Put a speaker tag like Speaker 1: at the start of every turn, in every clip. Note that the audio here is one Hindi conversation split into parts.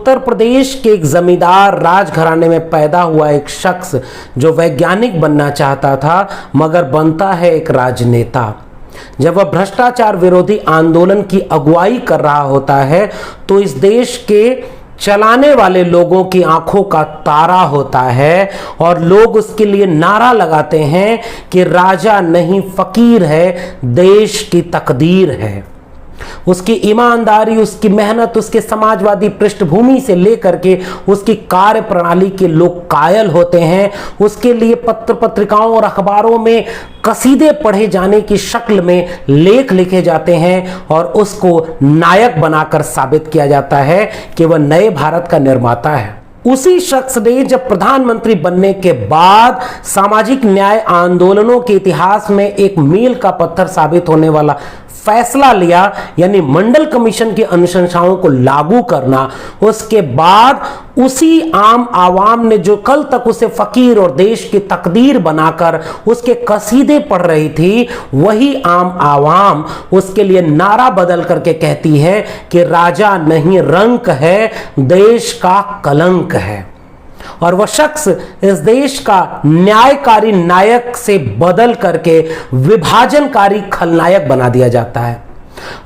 Speaker 1: उत्तर प्रदेश के एक जमींदार राजघराने में पैदा हुआ एक शख्स जो वैज्ञानिक बनना चाहता था मगर बनता है एक राजनेता। जब वह भ्रष्टाचार विरोधी आंदोलन की अगुवाई कर रहा होता है तो इस देश के चलाने वाले लोगों की आंखों का तारा होता है और लोग उसके लिए नारा लगाते हैं कि राजा नहीं फकीर है, देश की तकदीर है। उसकी ईमानदारी, उसकी मेहनत, उसके समाजवादी पृष्ठभूमि से लेकर के उसकी कार्य प्रणाली के लोग कायल होते हैं। उसके लिए पत्र पत्रिकाओं और अखबारों में कसीदे पढ़े जाने की शक्ल में लेख लिखे जाते हैं और उसको नायक बनाकर साबित किया जाता है कि वह नए भारत का निर्माता है। उसी शख्स ने जब प्रधानमंत्री बनने के बाद सामाजिक न्याय आंदोलनों के इतिहास में एक मील का पत्थर साबित होने वाला फैसला लिया, यानी मंडल कमीशन की अनुशंसाओं को लागू करना। उसके बाद उसी आम आवाम ने जो कल तक उसे फकीर और देश की तकदीर बनाकर उसके कसीदे पढ़ रही थी, वही आम आवाम उसके लिए नारा बदल करके कहती है कि राजा नहीं रंक है, देश का कलंक है। और वह शख्स इस देश का न्यायकारी नायक से बदल करके विभाजनकारी खलनायक बना दिया जाता है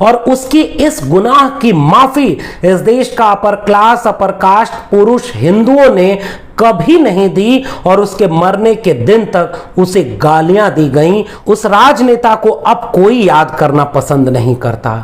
Speaker 1: और उसकी इस गुनाह की माफी इस देश का अपर क्लास, अपर कास्ट पुरुष हिंदुओं ने कभी नहीं दी और उसके मरने के दिन तक उसे गालियां दी गईं। उस राजनेता को अब कोई याद करना पसंद नहीं करता,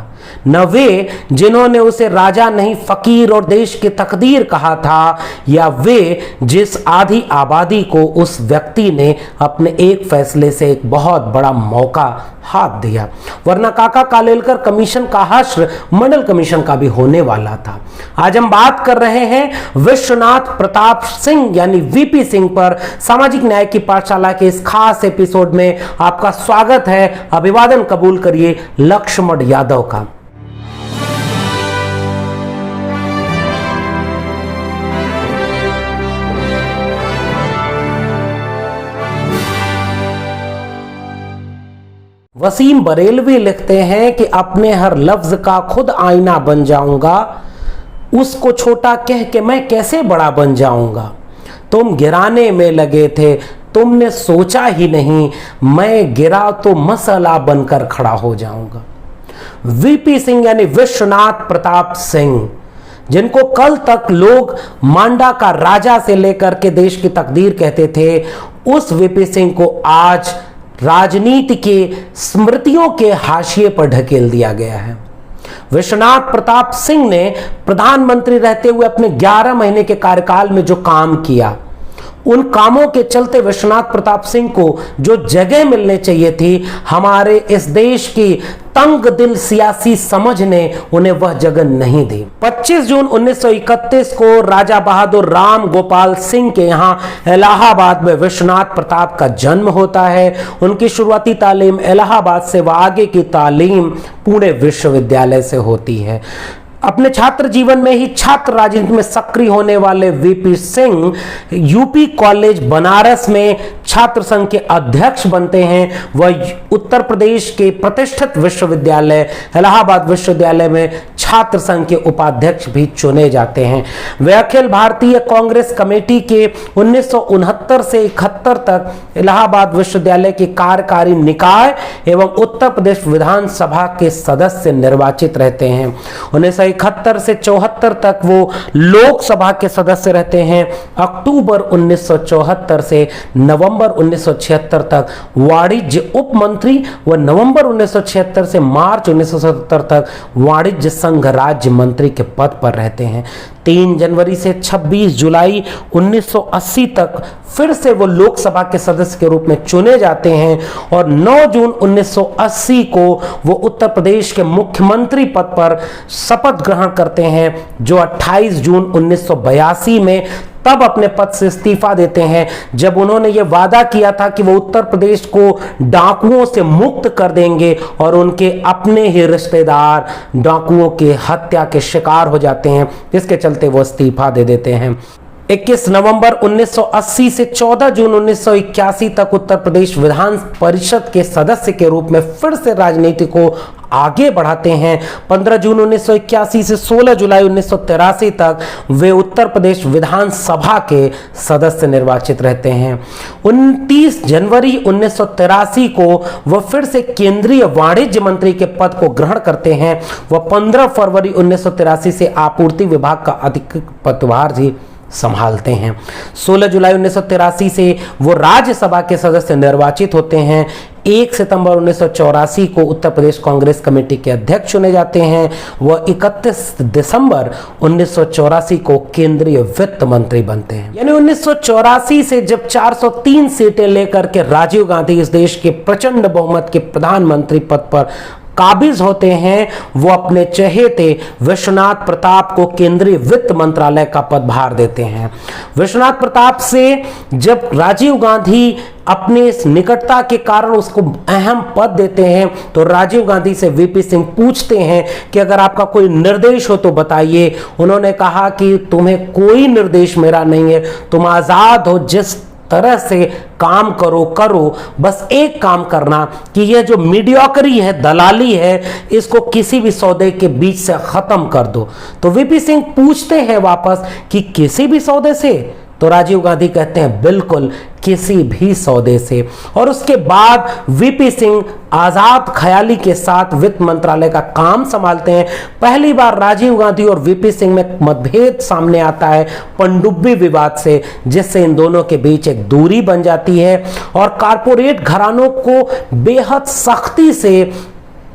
Speaker 1: न वे जिन्होंने उसे राजा नहीं फकीर और देश की तकदीर कहा था, या वे जिस आधी आबादी को उस व्यक्ति ने अपने एक फैसले से एक बहुत बड़ा मौका हाथ दिया। वरना काका कालेलकर कमीशन का हश्र मंडल कमीशन का भी होने वाला था। आज हम बात कर रहे हैं विश्वनाथ प्रताप सिंह यानी वीपी सिंह पर। सामाजिक न्याय की पाठशाला के इस खास एपिसोड में आपका स्वागत है। अभिवादन कबूल करिए लक्ष्मण यादव का। वसीम बरेलवी लिखते हैं कि अपने हर लफ्ज का खुद आईना बन जाऊंगा, उसको छोटा कह के मैं कैसे बड़ा बन जाऊंगा। तुम गिराने में लगे थे, तुमने सोचा ही नहीं, मैं गिरा तो मसला बनकर खड़ा हो जाऊंगा। वीपी सिंह यानी विश्वनाथ प्रताप सिंह, जिनको कल तक लोग मांडा का राजा से लेकर के देश की तकदीर कहते थे, उस वीपी सिंह को आज राजनीति के स्मृतियों के हाशिए पर ढकेल दिया गया है। विश्वनाथ प्रताप सिंह ने प्रधानमंत्री रहते हुए अपने 11 महीने के कार्यकाल में जो काम किया, उन कामों के चलते विश्वनाथ प्रताप सिंह को जो जगह मिलने चाहिए थी, हमारे इस देश की तंग दिल सियासी समझ ने उन्हें वह जगह नहीं दी। 25 जून 1931 को राजा बहादुर राम गोपाल सिंह के यहाँ इलाहाबाद में विश्वनाथ प्रताप का जन्म होता है। उनकी शुरुआती तालीम इलाहाबाद से व आगे की तालीम पुणे विश्वविद्यालय से होती है। अपने छात्र जीवन में ही छात्र राजनीति में सक्रिय होने वाले VP Singh UP college Banaras में छात्र संघ के अध्यक्ष बनते हैं। वह उत्तर प्रदेश के प्रतिष्ठित विश्वविद्यालय इलाहाबाद विश्वविद्यालय में छात्र संघ के उपाध्यक्ष भी चुने जाते हैं। वे अखिल भारतीय कांग्रेस कमेटी के 1969 से 71 तक इलाहाबाद विश्वविद्यालय के कार्यकारी निकाय एवं उत्तर प्रदेश विधानसभा के सदस्य निर्वाचित रहते हैं। 1971 से 74 तक वो लोकसभा के सदस्य रहते हैं। अक्टूबर 1974 से नवंबर 1976 तक वाणिज्य उप मंत्री व नवंबर 1976 से मार्च 1977 तक वाणिज्य संघ राज्य मंत्री के पद पर रहते हैं। 3 जनवरी से 26 जुलाई 1980 तक फिर से वो लोकसभा के सदस्य के रूप में चुने जाते हैं और 9 जून 1980 को वो उत्तर प्रदेश के मुख्यमंत्री पद पर शपथ ग्रहण करते हैं, जो 28 जून 1982 में तब अपने पद से इस्तीफा देते हैं जब उन्होंने ये वादा किया था कि वो उत्तर प्रदेश को डाकुओं से मुक्त कर देंगे और उनके अपने ही रिश्तेदार डाकुओं के हत्या के शिकार हो जाते हैं, इसके चलते वो इस्तीफा दे देते हैं। 21 नवंबर 1980 से 14 जून 1981 तक उत्तर प्रदेश विधान परिषद के सदस्य के रूप में फिर से राजनीति को आगे बढ़ाते हैं। 15 जून 1981 से 16 जुलाई 1983 तक वे उत्तर प्रदेश विधानसभा के सदस्य निर्वाचित रहते हैं। 29 जनवरी 1983 को वह फिर से केंद्रीय वाणिज्य मंत्री के पद को ग्रहण करते हैं। वह 15 फरवरी 1983 से आपूर्ति विभाग का अधिकृत पदभार भी संभालते हैं। 16 जुलाई 1983 से वो राज्यसभा के सदस्य निर्वाचित होते हैं। 1 सितंबर 1984 को उत्तर प्रदेश कांग्रेस कमेटी के अध्यक्ष चुने जाते हैं। वह 31 दिसंबर 1984 को केंद्रीय वित्त मंत्री बनते हैं। यानी 1984 से जब 403 सीटें लेकर के राजीव गांधी इस देश के प्रचंड बहुमत के प्रधानमंत्री पद पर काबिज होते हैं, वो अपने चहेते विश्वनाथ प्रताप को केंद्रीय वित्त मंत्रालय का पदभार देते हैं। विश्वनाथ प्रताप से जब राजीव गांधी अपनी इस निकटता के कारण उसको अहम पद देते हैं, तो राजीव गांधी से वीपी सिंह पूछते हैं कि अगर आपका कोई निर्देश हो तो बताइए। उन्होंने कहा कि तुम्हें कोई निर्देश मेरा नहीं है, तुम आजाद हो, जिस तरह से काम करो, बस एक काम करना कि यह जो मीडियोक्री है, दलाली है, इसको किसी भी सौदे के बीच से खत्म कर दो। तो वीपी सिंह पूछते हैं वापस कि किसी भी सौदे से? तो राजीव गांधी कहते हैं बिल्कुल किसी भी सौदे से। और उसके बाद वीपी सिंह आजाद ख्याली के साथ वित्त मंत्रालय का काम संभालते हैं। पहली बार राजीव गांधी और वीपी सिंह में मतभेद सामने आता है पनडुब्बी विवाद से, जिससे इन दोनों के बीच एक दूरी बन जाती है और कारपोरेट घरानों को बेहद सख्ती से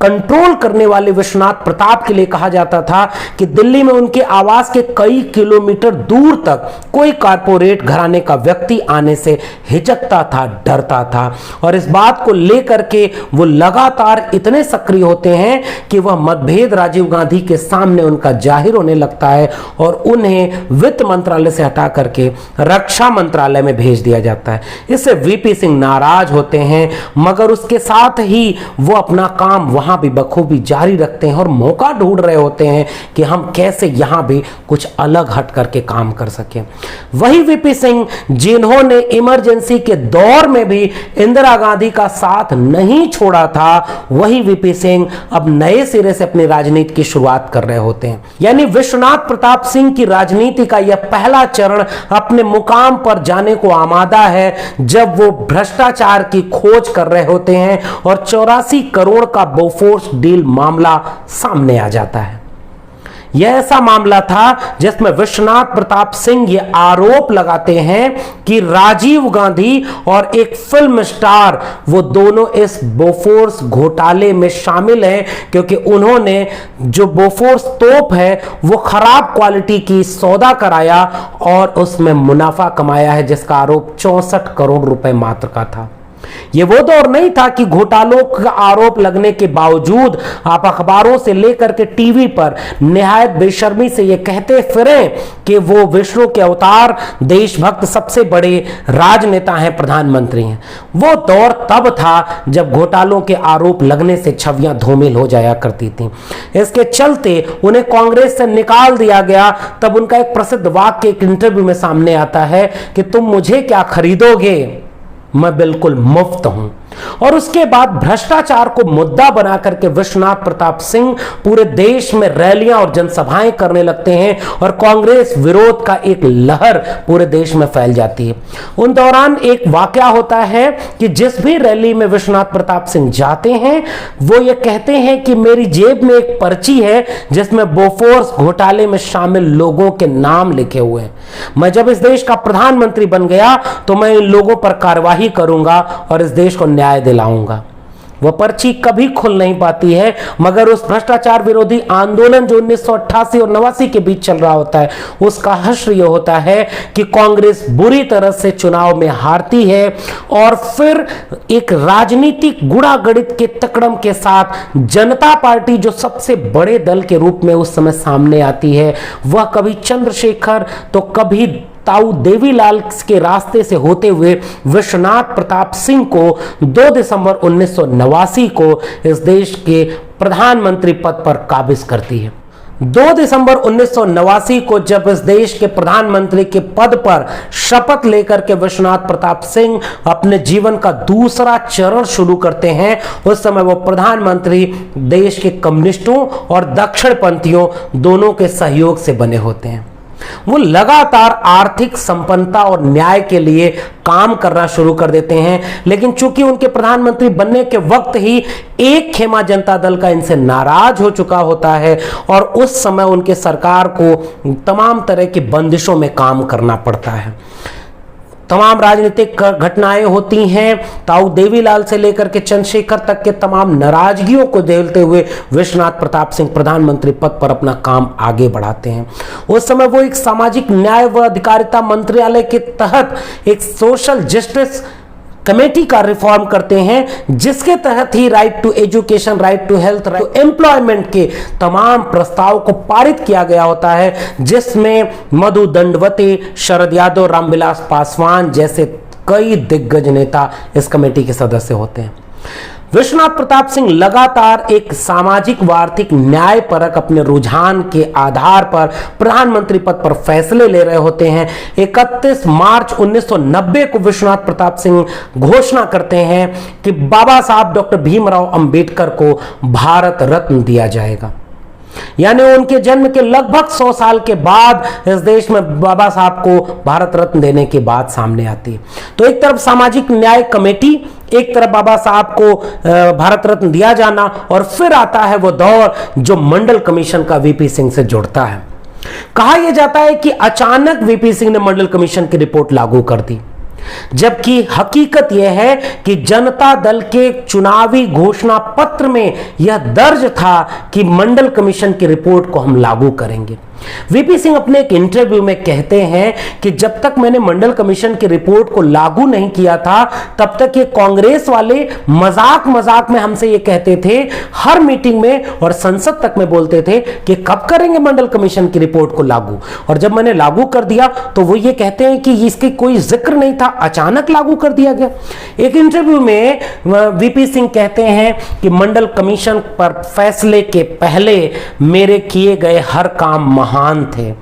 Speaker 1: कंट्रोल करने वाले विश्वनाथ प्रताप के लिए कहा जाता था कि दिल्ली में उनके आवास के कई किलोमीटर दूर तक कोई कारपोरेट घराने का व्यक्ति आने से हिचकता था, डरता था। और इस बात को लेकर के वो लगातार इतने सक्रिय होते हैं कि वह मतभेद राजीव गांधी के सामने उनका जाहिर होने लगता है और उन्हें वित्त मंत्रालय से हटा करके रक्षा मंत्रालय में भेज दिया जाता है। इससे वीपी सिंह नाराज होते हैं, मगर उसके साथ ही वो अपना काम वहां भी बखूबी जारी रखते हैं और मौका ढूंढ रहे होते हैं कि हम कैसे यहां भी कुछ अलग हट करके काम कर सकें। वही वीपी सिंह जिन्होंने इमरजेंसी के दौर में भी इंदिरा गांधी का साथ नहीं छोड़ा था, वही वीपी सिंह अब नए सिरे से अपनी राजनीति की शुरुआत कर रहे होते हैं। यानी विश्वनाथ प्रताप सिंह की राजनीति का यह पहला चरण अपने मुकाम पर जाने को आमादा है, जब वो भ्रष्टाचार की खोज कर रहे होते हैं और 84 करोड़ का बोफोर्स डील मामला सामने आ जाता है। यह ऐसा मामला था जिसमें विश्वनाथ प्रताप सिंह ये आरोप लगाते हैं कि राजीव गांधी और एक फिल्म स्टार वो दोनों इस बोफोर्स घोटाले में शामिल हैं, क्योंकि उन्होंने जो बोफोर्स तोप है वो खराब क्वालिटी की सौदा कराया और उसमें मुनाफा कमाया है, जिसका आरोप 64 करोड़ रुपए मात्र का था। यह वो दौर नहीं था कि घोटालों का आरोप लगने के बावजूद आप अखबारों से लेकर के टीवी पर निहायत बेशर्मी से यह कहते फिरें कि वो विष्णु के अवतार, देशभक्त, सबसे बड़े राजनेता हैं, प्रधानमंत्री हैं। वो दौर तब था जब घोटालों के आरोप लगने से छवियां धूमिल हो जाया करती थी। इसके चलते उन्हें कांग्रेस से निकाल दिया गया। तब उनका एक प्रसिद्ध वाक्य एक इंटरव्यू में सामने आता है कि तुम मुझे क्या खरीदोगे, मैं बिल्कुल मुफ्त हूं। और उसके बाद भ्रष्टाचार को मुद्दा बना करके विश्वनाथ प्रताप सिंह पूरे देश में रैलियां और जनसभाएं करने लगते हैं और कांग्रेस विरोध का एक लहर पूरे देश में फैल जाती है। उन दौरान एक वाकया होता है कि जिस भी रैली में विश्वनाथ प्रताप सिंह जाते हैं, वो ये कहते हैं कि मेरी जेब में एक पर्ची है जिसमें बोफोर्स घोटाले में शामिल लोगों के नाम लिखे हुए हैं। मैं जब इस देश का प्रधानमंत्री बन गया तो मैं इन लोगों पर कार्यवाही करूंगा और इस देश को न्याय दिलाऊंगा। वह पर्ची कभी खुल नहीं पाती है, मगर उस भ्रष्टाचार विरोधी आंदोलन जो 1988 और 89 के बीच चल रहा होता है, उसका हश्र यह होता है कि कांग्रेस बुरी तरह से चुनाव में हारती है और फिर एक राजनीतिक गुणागणित के तकड़म के साथ जनता पार्टी, जो सबसे बड़े दल के रूप में उस समय सामने आती है, वह कभी चंद्रशेखर तो कभी ताऊ देवीलाल के रास्ते से होते हुए विश्वनाथ प्रताप सिंह को 2 दिसंबर 1989 को इस देश के प्रधानमंत्री पद पर काबिज करती है। 2 दिसंबर 1989 को जब इस देश के प्रधानमंत्री के पद पर शपथ लेकर के विश्वनाथ प्रताप सिंह अपने जीवन का दूसरा चरण शुरू करते हैं, उस समय वो प्रधानमंत्री देश के कम्युनिस्टों और दक्षिणपंथियों दोनों के सहयोग से बने होते हैं। वो लगातार आर्थिक संपन्नता और न्याय के लिए काम करना शुरू कर देते हैं, लेकिन चूंकि उनके प्रधानमंत्री बनने के वक्त ही एक खेमा जनता दल का इनसे नाराज हो चुका होता है और उस समय उनके सरकार को तमाम तरह की बंदिशों में काम करना पड़ता है। तमाम राजनीतिक घटनाएं होती हैं, ताऊ देवीलाल से लेकर के चंद्रशेखर तक के तमाम नाराजगियों को झेलते हुए विश्वनाथ प्रताप सिंह प्रधानमंत्री पद पर अपना काम आगे बढ़ाते हैं। उस समय वो एक सामाजिक न्याय व अधिकारिता मंत्रालय के तहत एक सोशल जस्टिस कमेटी का रिफॉर्म करते हैं, जिसके तहत ही right to education, right to health, right to employment के तमाम प्रस्ताव को पारित किया गया होता है, जिसमें मधु दंडवती, शरद यादव, रामविलास पासवान जैसे कई दिग्गज नेता इस कमेटी के सदस्य होते हैं। विश्वनाथ प्रताप सिंह लगातार एक सामाजिक व आर्थिक न्याय परक अपने रुझान के आधार पर प्रधानमंत्री पद पर फैसले ले रहे होते हैं। 31 मार्च 1990 को विश्वनाथ प्रताप सिंह घोषणा करते हैं कि बाबा साहब डॉक्टर भीमराव अंबेडकर को भारत रत्न दिया जाएगा। यानी उनके जन्म के लगभग 100 साल के बाद इस देश में बाबा साहब को भारत रत्न देने की बात सामने आती है। तो एक तरफ सामाजिक न्याय कमेटी, एक तरफ बाबा साहब को भारत रत्न दिया जाना, और फिर आता है वो दौर जो मंडल कमीशन का वीपी सिंह से जुड़ता है। कहा यह जाता है कि अचानक वीपी सिंह ने मंडल कमीशन की रिपोर्ट लागू कर दी, जबकि हकीकत यह है कि जनता दल के चुनावी घोषणा पत्र में यह दर्ज था कि मंडल कमीशन की रिपोर्ट को हम लागू करेंगे। वीपी सिंह अपने एक इंटरव्यू में कहते हैं कि जब तक मैंने मंडल कमीशन की रिपोर्ट को लागू नहीं किया था, तब तक ये कांग्रेस वाले मजाक मजाक में हमसे ये कहते थे, हर मीटिंग में और संसद तक में बोलते थे कि कब करेंगे मंडल कमीशन की रिपोर्ट को लागू, और जब मैंने लागू कर दिया तो वो ये कहते हैं कि इसकी कोई जिक्र नहीं था, अचानक लागू कर दिया गया। एक इंटरव्यू में वीपी सिंह कहते हैं कि मंडल कमीशन पर फैसले के पहले मेरे किए गए हर काम महान थे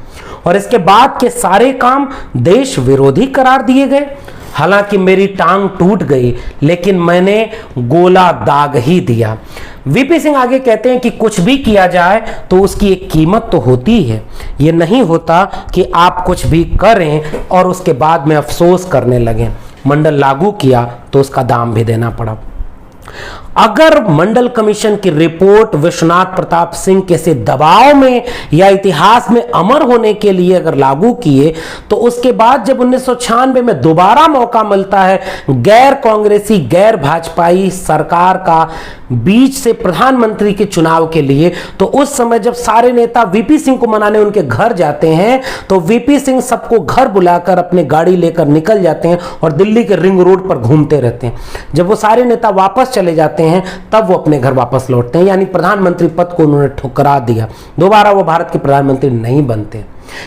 Speaker 1: और इसके बाद के सारे काम देश विरोधी करार दिए गए। हालांकि मेरी टांग टूट गई, लेकिन मैंने गोला दाग ही दिया। वीपी सिंह आगे कहते हैं कि कुछ भी किया जाए तो उसकी एक कीमत तो होती है। यह नहीं होता कि आप कुछ भी करें और उसके बाद में अफसोस करने लगें। मंडल लागू किया तो उसका दाम भी देना पड़ा। अगर मंडल कमीशन की रिपोर्ट विश्वनाथ प्रताप सिंह के से दबाव में या इतिहास में अमर होने के लिए अगर लागू किए, तो उसके बाद जब 1996 में दोबारा मौका मिलता है गैर कांग्रेसी गैर भाजपाई सरकार का बीच से प्रधानमंत्री के चुनाव के लिए, तो उस समय जब सारे नेता वीपी सिंह को मनाने उनके घर जाते हैं, तो वीपी सिंह सबको घर बुलाकर अपने गाड़ी लेकर निकल जाते हैं और दिल्ली के रिंग रोड पर घूमते रहते हैं। जब वो सारे नेता वापस चले जाते हैं तब वो अपने घर वापस लौटते हैं, यानी प्रधानमंत्री पद को उन्होंने ठुकरा दिया। दोबारा वो भारत के प्रधानमंत्री नहीं बनते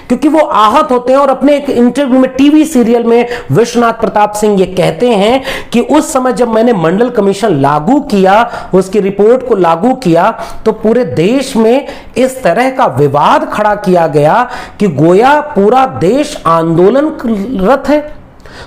Speaker 1: क्योंकि वो आहत होते हैं। और अपने एक इंटरव्यू में टीवी सीरियल में विश्वनाथ प्रताप सिंह ये कहते हैं कि उस समय जब मैंने मंडल कमीशन लागू किया, उसकी रिपोर्ट को लागू किया, तो पूरे देश में इस तरह का विवाद खड़ा किया गया कि गोया पूरा देश आंदोलनरत है।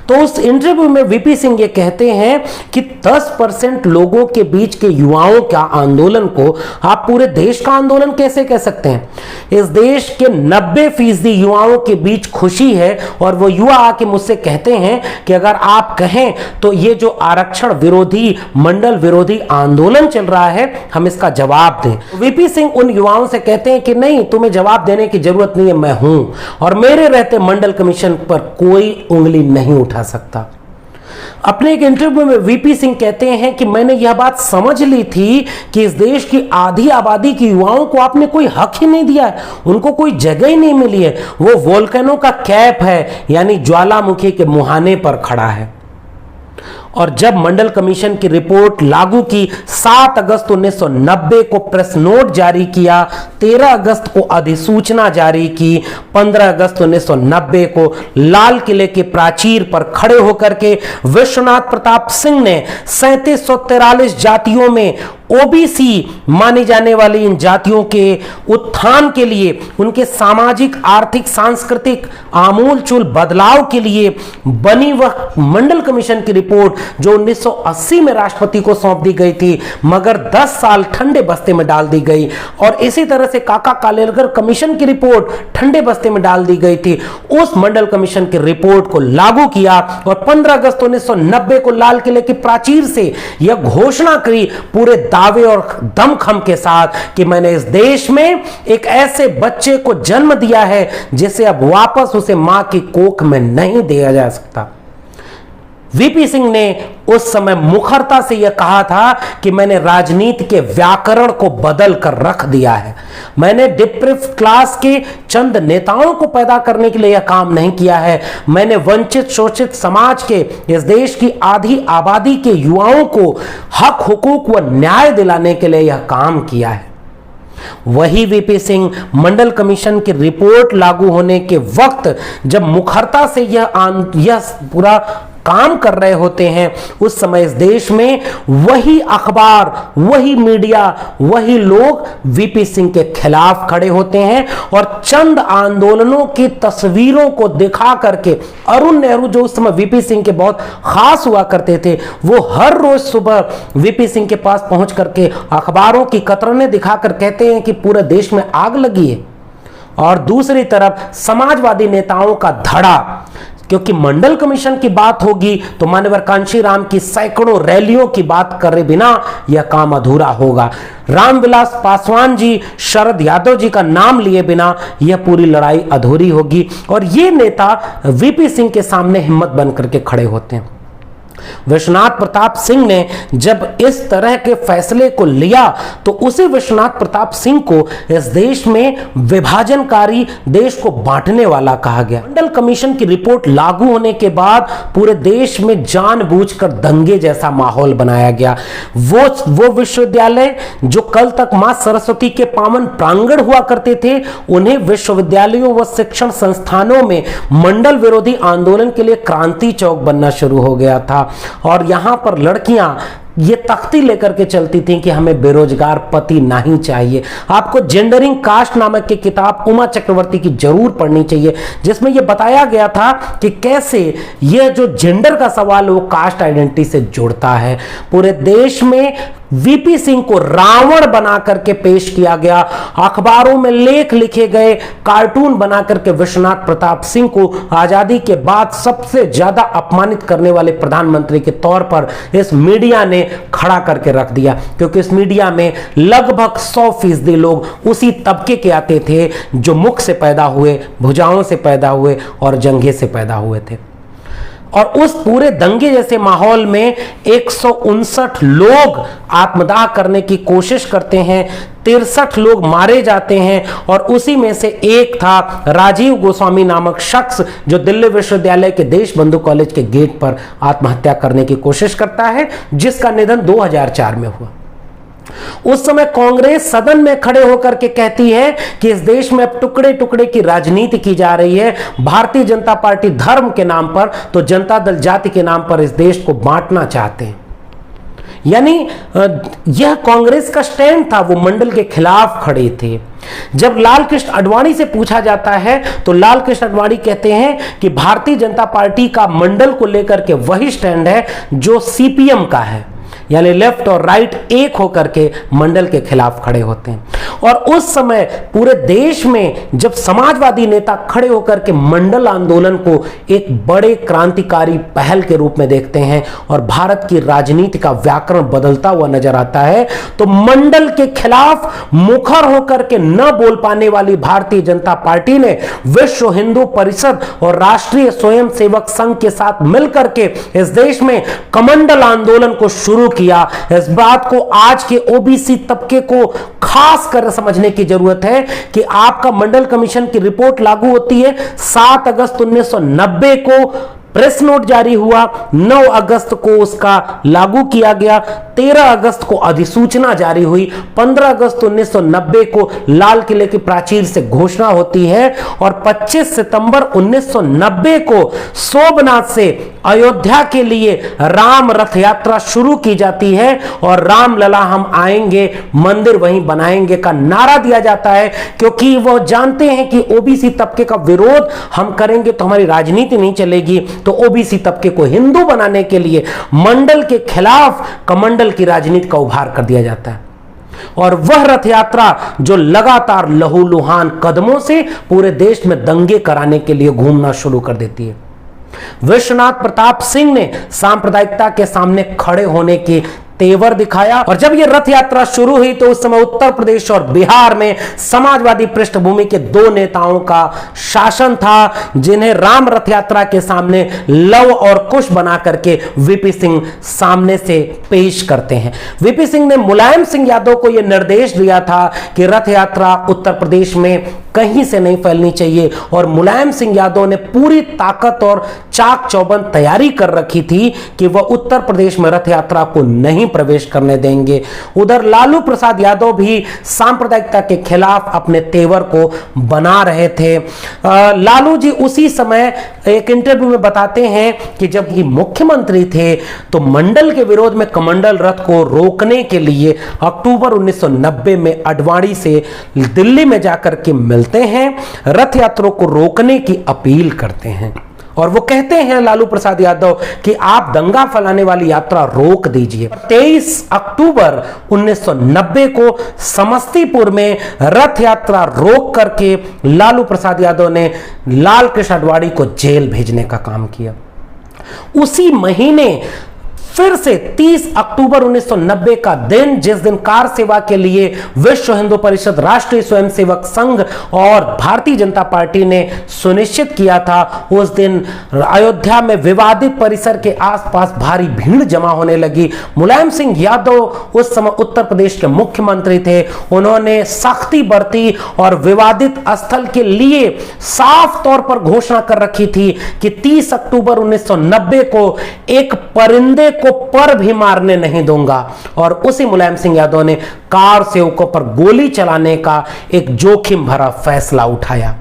Speaker 1: तो उस इंटरव्यू में वीपी सिंह ये कहते हैं कि 10% लोगों के बीच के युवाओं का आंदोलन को आप पूरे देश का आंदोलन कैसे कह सकते हैं? इस देश के 90% युवाओं के बीच खुशी है और वो युवा आके मुझसे कहते हैं कि अगर आप कहें तो ये जो आरक्षण विरोधी, मंडल विरोधी आंदोलन चल रहा है, हम इसका जवाब दें। वीपी सिंह उन युवाओं से कहते हैं कि नहीं, तुम्हें जवाब देने की जरूरत नहीं है, मैं हूं और मेरे रहते मंडल कमीशन पर कोई उंगली नहीं उठा सकता। अपने एक इंटरव्यू में वीपी सिंह कहते हैं कि मैंने यह बात समझ ली थी कि इस देश की आधी आबादी के युवाओं को आपने कोई हक ही नहीं दिया है, उनको कोई जगह ही नहीं मिली है। वो वोल्केनो का कैप है, यानी ज्वालामुखी के मुहाने पर खड़ा है। और जब मंडल कमीशन की रिपोर्ट लागू की, 7 अगस्त 1990 को प्रेस नोट जारी किया, 13 अगस्त को अधिसूचना जारी की, 15 अगस्त 1990 को लाल किले के प्राचीर पर खड़े होकर के विश्वनाथ प्रताप सिंह ने 3743 जातियों में ओबीसी मानी जाने वाली इन जातियों के उत्थान के लिए, उनके सामाजिक आर्थिक सांस्कृतिक आमूलचूल बदलाव के लिए बनी वह मंडल कमीशन की रिपोर्ट जो 1980 में राष्ट्रपति को सौंप दी गई थी, मगर 10 साल ठंडे बस्ते में डाल दी गई। और इसी तरह से काका कालेलकर कमीशन की रिपोर्ट ठंडे बस्ते में डाल दी गई थी। उस मंडल कमीशन की रिपोर्ट को लागू किया और 15 अगस्त 1990 को लाल किले की प्राचीर से यह घोषणा करी पूरे दावे और दमखम के साथ कि मैंने इस देश में एक ऐसे बच्चे को जन्म दिया है जिसे अब वापस उसे मां की कोख में नहीं दिया जा सकता। वीपी सिंह ने उस समय मुखरता से यह कहा था कि मैंने राजनीति के व्याकरण को बदल कर रख दिया है। मैंने डिप्रिव्ड क्लास के चंद नेताओं को पैदा करने के लिए यह काम नहीं किया है। मैंने वंचित शोषित समाज के, इस देश की आधी आबादी के युवाओं को हक हुकूक व न्याय दिलाने के लिए यह काम किया है। वही वीपी सिंह मंडल कमीशन की रिपोर्ट लागू होने के वक्त जब मुखरता से यह पूरा काम कर रहे होते हैं, उस समय इस देश में वही अखबार, वही मीडिया, वही लोग वीपी सिंह के खिलाफ खड़े होते हैं और चंद आंदोलनों की तस्वीरों को दिखा करके अरुण नेहरू, जो उस समय वीपी सिंह के बहुत खास हुआ करते थे, वो हर रोज सुबह वीपी सिंह के पास पहुंच करके अखबारों की कतरनें दिखाकर कहते हैं कि पूरे देश में आग लगी है। और दूसरी तरफ समाजवादी नेताओं का धड़ा, क्योंकि मंडल कमीशन की बात होगी तो मान्यवर कांशीराम की सैकड़ों रैलियों की बात करे बिना यह काम अधूरा होगा। रामविलास पासवान जी, शरद यादव जी का नाम लिए बिना यह पूरी लड़ाई अधूरी होगी। और ये नेता वीपी सिंह के सामने हिम्मत बन करके खड़े होते हैं। विश्वनाथ प्रताप सिंह ने जब इस तरह के फैसले को लिया तो उसी विश्वनाथ प्रताप सिंह को इस देश में विभाजनकारी, देश को बांटने वाला कहा गया। मंडल कमीशन की रिपोर्ट लागू होने के बाद पूरे देश में जानबूझकर दंगे जैसा माहौल बनाया गया। वो विश्वविद्यालय जो कल तक मां सरस्वती के पावन प्रांगण हुआ करते थे, उन्हें विश्वविद्यालयों व शिक्षण संस्थानों में मंडल विरोधी आंदोलन के लिए क्रांति चौक बनना शुरू हो गया था। और यहां पर लड़कियां ये तख्ती लेकर के चलती थी कि हमें बेरोजगार पति नहीं चाहिए। आपको जेंडरिंग कास्ट नामक की किताब उमा चक्रवर्ती की जरूर पढ़नी चाहिए, जिसमें यह बताया गया था कि कैसे यह जो जेंडर का सवाल वो कास्ट आइडेंटिटी से जुड़ता है। पूरे देश में वीपी सिंह को रावण बना करके पेश किया गया, अखबारों में लेख लिखे गए, कार्टून बना करके विश्वनाथ प्रताप सिंह को आजादी के बाद सबसे ज्यादा अपमानित करने वाले प्रधानमंत्री के तौर पर इस मीडिया ने खड़ा करके रख दिया। क्योंकि इस मीडिया में लगभग 100% लोग उसी तबके के आते थे जो मुख से पैदा हुए, भुजाओं से पैदा हुए और जंघे से पैदा हुए थे। और उस पूरे दंगे जैसे माहौल में 159 लोग आत्मदाह करने की कोशिश करते हैं, 63 लोग मारे जाते हैं और उसी में से एक था राजीव गोस्वामी नामक शख्स जो दिल्ली विश्वविद्यालय के देशबंधु कॉलेज के गेट पर आत्महत्या करने की कोशिश करता है, जिसका निधन 2004 में हुआ। उस समय कांग्रेस सदन में खड़े होकर के कहती है कि इस देश में अब टुकड़े टुकड़े की राजनीति की जा रही है। भारतीय जनता पार्टी धर्म के नाम पर तो जनता दल जाति के नाम पर इस देश को बांटना चाहते हैं। यानी यह कांग्रेस का स्टैंड था, वो मंडल के खिलाफ खड़े थे। जब लाल कृष्ण आडवाणी से पूछा जाता है तो लाल कृष्ण आडवाणी कहते हैं कि भारतीय जनता पार्टी का मंडल को लेकर के वही स्टैंड है जो सीपीएम का है, यानी लेफ्ट और राइट एक होकर के मंडल के खिलाफ खड़े होते हैं। और उस समय पूरे देश में जब समाजवादी नेता खड़े होकर के मंडल आंदोलन को एक बड़े क्रांतिकारी पहल के रूप में देखते हैं और भारत की राजनीति का व्याकरण बदलता हुआ नजर आता है, तो मंडल के खिलाफ मुखर होकर के न बोल पाने वाली भारतीय जनता पार्टी ने विश्व हिंदू परिषद और राष्ट्रीय स्वयंसेवक संघ के साथ मिलकर के इस देश में कमंडल आंदोलन को शुरू किया। इस बात को आज के ओबीसी तबके को खास कर समझने की जरूरत है कि आपका मंडल कमीशन की रिपोर्ट लागू होती है 7 अगस्त 1990 को प्रेस नोट जारी हुआ, 9 अगस्त को उसका लागू किया गया, 13 अगस्त को अधिसूचना जारी हुई, 15 अगस्त 1990 को लाल किले की प्राचीर से घोषणा होती है और 25 सितंबर 1990 को सोमनाथ से अयोध्या के लिए राम रथ यात्रा शुरू की जाती है और राम लला हम आएंगे, मंदिर वहीं बनाएंगे का नारा दिया जाता है, क्योंकि वो जानते हैं कि ओबीसी तबके का विरोध हम करेंगे तो हमारी राजनीति नहीं चलेगी। तो ओबीसी तबके को हिंदू बनाने के लिए मंडल के खिलाफ कमंडल की राजनीति का उभार कर दिया जाता है और वह रथ यात्रा जो लगातार लहूलुहान कदमों से पूरे देश में दंगे कराने के लिए घूमना शुरू कर देती है। विश्वनाथ प्रताप सिंह ने सांप्रदायिकता के सामने खड़े होने की तेवर दिखाया और जब यह रथ यात्रा शुरू हुई तो उस समय उत्तर प्रदेश और बिहार में समाजवादी पृष्ठभूमि के 2 नेताओं का शासन था, जिन्हें राम रथ यात्रा के सामने लव और कुश बना करके वीपी सिंह सामने से पेश करते हैं। वीपी सिंह ने मुलायम सिंह यादव को यह निर्देश दिया था कि रथ यात्रा उत्तर प्रदेश में कहीं से नहीं फैलनी चाहिए और मुलायम सिंह यादव ने पूरी ताकत और चाक चौबंद तैयारी कर रखी थी कि वह उत्तर प्रदेश में रथ यात्रा को नहीं प्रवेश करने देंगे। उधर लालू प्रसाद यादव भी सांप्रदायिकता के खिलाफ अपने तेवर को बना रहे थे। लालू जी उसी समय एक इंटरव्यू में बताते हैं कि जब ये मुख्यमंत्री थे तो मंडल के विरोध में कमंडल रथ को रोकने के लिए अक्टूबर 1990 में अडवाणी से दिल्ली में जाकर के मिलते हैं, रथ यात्रा को रोकने की अपील करते हैं और वो कहते हैं लालू प्रसाद यादव कि आप दंगा फैलाने वाली यात्रा रोक दीजिए। 23 अक्टूबर 1990 को समस्तीपुर में रथ यात्रा रोक करके लालू प्रसाद यादव ने लाल कृष्ण आडवाणी को जेल भेजने का काम किया। उसी महीने फिर से 30 अक्टूबर 1990 का दिन, जिस दिन कार सेवा के लिए विश्व हिंदू परिषद, राष्ट्रीय स्वयंसेवक संघ और भारतीय जनता पार्टी ने सुनिश्चित किया था, उस दिन अयोध्या में विवादित परिसर के आसपास भारी भीड़ जमा होने लगी। मुलायम सिंह यादव उस समय उत्तर प्रदेश के मुख्यमंत्री थे, उन्होंने सख्ती बरती और विवादित स्थल के लिए साफ तौर पर घोषणा कर रखी थी कि 30 अक्टूबर 1990 को एक परिंदे को पर भी मारने नहीं दूंगा और उसी मुलायम सिंह यादव ने कार सेवकों पर गोली चलाने का एक जोखिम भरा फैसला उठाया।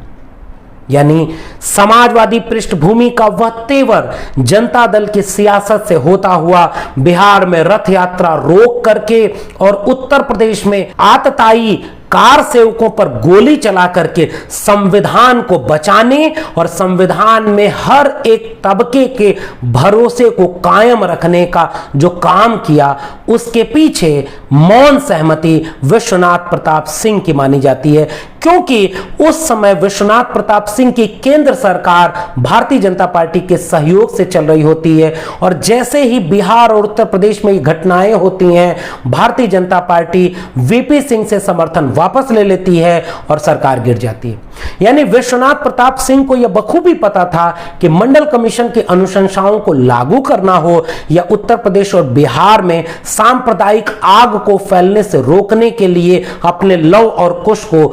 Speaker 1: यानी समाजवादी पृष्ठभूमि का वह तेवर जनता दल की सियासत से होता हुआ बिहार में रथ यात्रा रोक करके और उत्तर प्रदेश में आतताई कार सेवकों पर गोली चला करके संविधान को बचाने और संविधान में हर एक तबके के भरोसे को कायम रखने का जो काम किया, उसके पीछे मौन सहमति विश्वनाथ प्रताप सिंह की मानी जाती है, क्योंकि उस समय विश्वनाथ प्रताप सिंह की केंद्र सरकार भारतीय जनता पार्टी के सहयोग से चल रही होती है और जैसे ही बिहार और उत्तर प्रदेश में ये घटनाएं होती हैं, भारतीय जनता पार्टी वीपी सिंह से समर्थन वापस ले लेती है और सरकार गिर जाती है। यानी विश्वनाथ प्रताप सिंह को यह बखूबी पता था कि मंडल कमीशन की अनुशंसाओं को लागू करना हो या उत्तर प्रदेश और बिहार में सांप्रदायिक आग को फैलने से रोकने के लिए अपने लव और कुश को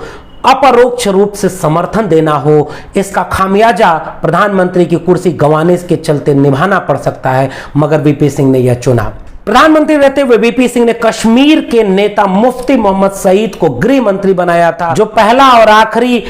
Speaker 1: अपरोक्ष रूप से समर्थन देना हो, इसका खामियाजा प्रधानमंत्री की कुर्सी गंवाने के चलते निभाना पड़ सकता है, मगर वीपी सिंह ने यह चुना। प्रधानमंत्री रहते हुए वीपी सिंह ने कश्मीर के नेता मुफ्ती मोहम्मद सईद को गृह मंत्री बनाया था, जो पहला और आखिरी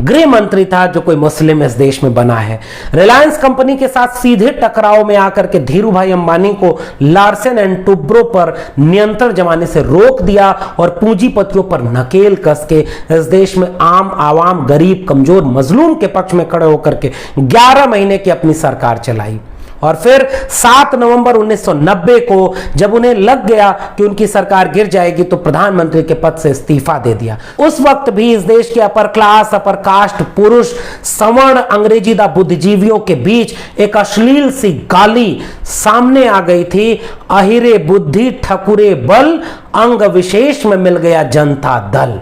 Speaker 1: गृह मंत्री था जो कोई मुस्लिम इस देश में बना है। रिलायंस कंपनी के साथ सीधे टकराव में आकर के धीरू भाई अंबानी को लार्सन एंड टुब्रो पर नियंत्रण जमाने से रोक दिया और पूंजीपतियों पर नकेल कस के इस देश में आम आवाम, गरीब, कमजोर, मजलूम के पक्ष में खड़े होकर के 11 महीने की अपनी सरकार चलाई। और फिर 7 नवंबर 1990 को जब उन्हें लग गया कि उनकी सरकार गिर जाएगी तो प्रधानमंत्री के पद से इस्तीफा दे दिया। उस वक्त भी इस देश के अपर क्लास, अपर कास्ट, पुरुष, सवर्ण, अंग्रेजीदा बुद्धिजीवियों के बीच एक अश्लील सी गाली सामने आ गई थी, अहिरे बुद्धि ठकुरे बल, अंग विशेष में मिल गया जनता दल।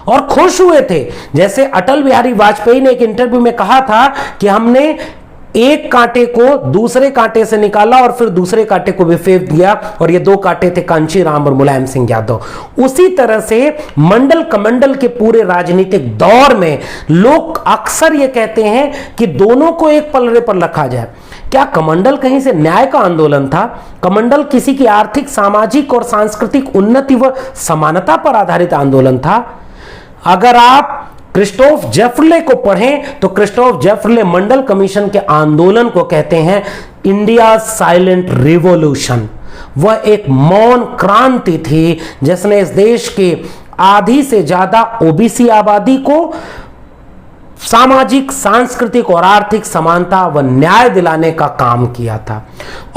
Speaker 1: और खुश हुए थे, जैसे अटल बिहारी वाजपेयी ने एक इंटरव्यू में कहा था कि हमने एक कांटे को दूसरे कांटे से निकाला और फिर दूसरे कांटे को भी फेंक दिया, और ये 2 कांटे थे कांची राम और मुलायम सिंह यादव। उसी तरह से मंडल कमंडल के पूरे राजनीतिक दौर में लोग अक्सर ये कहते हैं कि दोनों को एक पलड़े पर रखा जाए। क्या कमंडल कहीं से न्याय का आंदोलन था? कमंडल किसी की आर्थिक, सामाजिक और सांस्कृतिक उन्नति व समानता पर आधारित आंदोलन था? अगर आप क्रिस्टोफ जेफरले को पढ़ें तो क्रिस्टोफ जेफरले मंडल कमीशन के आंदोलन को कहते हैं इंडिया साइलेंट रिवॉल्यूशन। वह एक मौन क्रांति थी जिसने इस देश के आधी से ज्यादा ओबीसी आबादी को सामाजिक, सांस्कृतिक और आर्थिक समानता व न्याय दिलाने का काम किया था।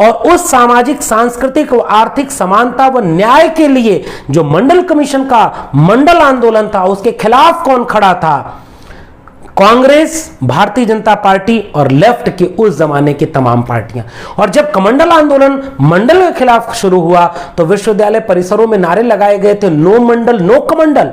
Speaker 1: और उस सामाजिक, सांस्कृतिक व आर्थिक समानता व न्याय के लिए जो मंडल कमीशन का मंडल आंदोलन था, उसके खिलाफ कौन खड़ा था? कांग्रेस, भारतीय जनता पार्टी और लेफ्ट की उस जमाने की तमाम पार्टियां। और जब कमंडल आंदोलन मंडल के खिलाफ शुरू हुआ तो विश्वविद्यालय परिसरों में नारे लगाए गए थे, नो मंडल नो कमंडल।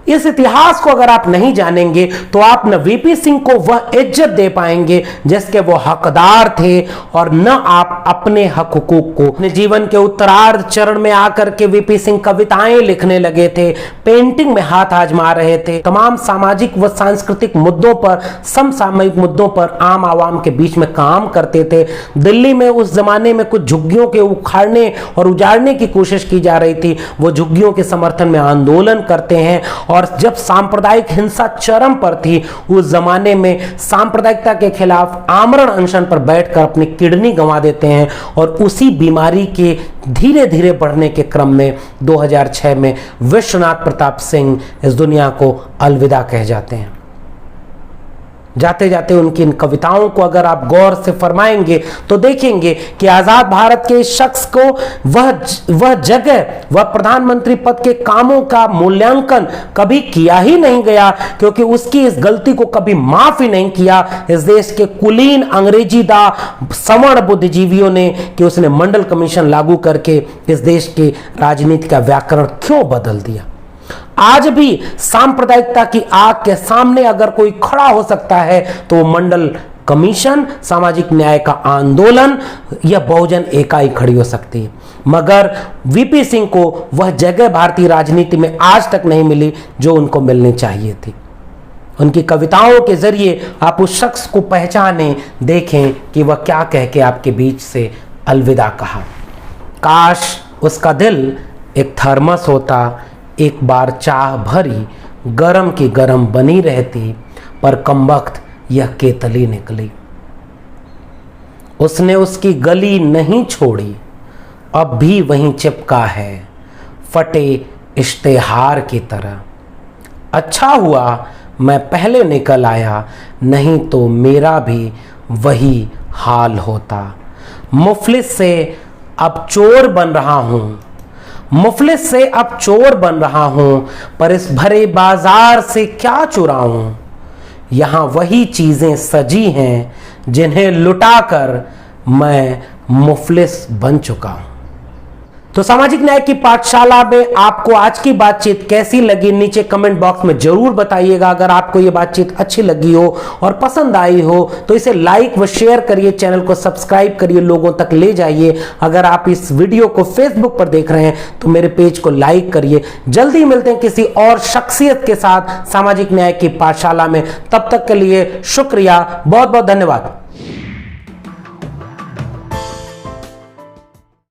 Speaker 1: इस इतिहास को अगर आप नहीं जानेंगे तो आप न वीपी सिंह को वह इज्जत दे पाएंगे जिसके वो हकदार थे, और न आप अपने हक हुकूक को। अपने जीवन के उत्तरार्ध चरण में आकर के वीपी सिंह कविताएं लिखने लगे थे, पेंटिंग में हाथ आजमा रहे थे, तमाम सामाजिक व सांस्कृतिक मुद्दों पर, समसामयिक मुद्दों पर आम आवाम के बीच में काम करते थे। दिल्ली में उस जमाने में कुछ झुग्गियों के उखाड़ने और उजाड़ने की कोशिश की जा रही थी, वो झुग्गियों के समर्थन में आंदोलन करते हैं। और जब सांप्रदायिक हिंसा चरम पर थी, उस जमाने में सांप्रदायिकता के खिलाफ आमरण अनशन पर बैठकर अपनी किडनी गंवा देते हैं। और उसी बीमारी के धीरे धीरे बढ़ने के क्रम में 2006 में विश्वनाथ प्रताप सिंह इस दुनिया को अलविदा कह जाते हैं। जाते जाते उनकी इन कविताओं को अगर आप गौर से फरमाएंगे तो देखेंगे कि आजाद भारत के इस शख्स को वह जगह, वह प्रधानमंत्री पद के कामों का मूल्यांकन कभी किया ही नहीं गया, क्योंकि उसकी इस गलती को कभी माफ ही नहीं किया इस देश के कुलीन अंग्रेजीदा सवर्ण बुद्धिजीवियों ने, कि उसने मंडल कमीशन लागू करके इस देश के राजनीति का व्याकरण क्यों बदल दिया। आज भी सांप्रदायिकता की आग के सामने अगर कोई खड़ा हो सकता है तो मंडल कमीशन, सामाजिक न्याय का आंदोलन या बहुजन इकाई खड़ी हो सकती है। मगर वीपी सिंह को वह जगह भारतीय राजनीति में आज तक नहीं मिली जो उनको मिलनी चाहिए थी। उनकी कविताओं के जरिए आप उस शख्स को पहचानें, देखें कि वह क्या कह के आपके बीच से अलविदा कहा। काश उसका दिल एक थर्मस होता, एक बार चाह भरी गरम की गरम बनी रहती, पर कमबख्त यह केतली निकली। उसने उसकी गली नहीं छोड़ी, अब भी वहीं चिपका है फटे इश्तेहार की तरह। अच्छा हुआ मैं पहले निकल आया, नहीं तो मेरा भी वही हाल होता। मुफलिस से अब चोर बन रहा हूं, मुफलिस से अब चोर बन रहा हूं, पर इस भरे बाजार से क्या चुराऊं। यहां वही चीजें सजी हैं जिन्हें लुटाकर मैं मुफलिस बन चुका हूं। तो सामाजिक न्याय की पाठशाला में आपको आज की बातचीत कैसी लगी, नीचे कमेंट बॉक्स में जरूर बताइएगा। अगर आपको ये बातचीत अच्छी लगी हो और पसंद आई हो तो इसे लाइक व शेयर करिए, चैनल को सब्सक्राइब करिए, लोगों तक ले जाइए। अगर आप इस वीडियो को फेसबुक पर देख रहे हैं तो मेरे पेज को लाइक करिए। जल्दी मिलते हैं किसी और शख्सियत के साथ सामाजिक न्याय की पाठशाला में। तब तक के लिए शुक्रिया, बहुत बहुत धन्यवाद।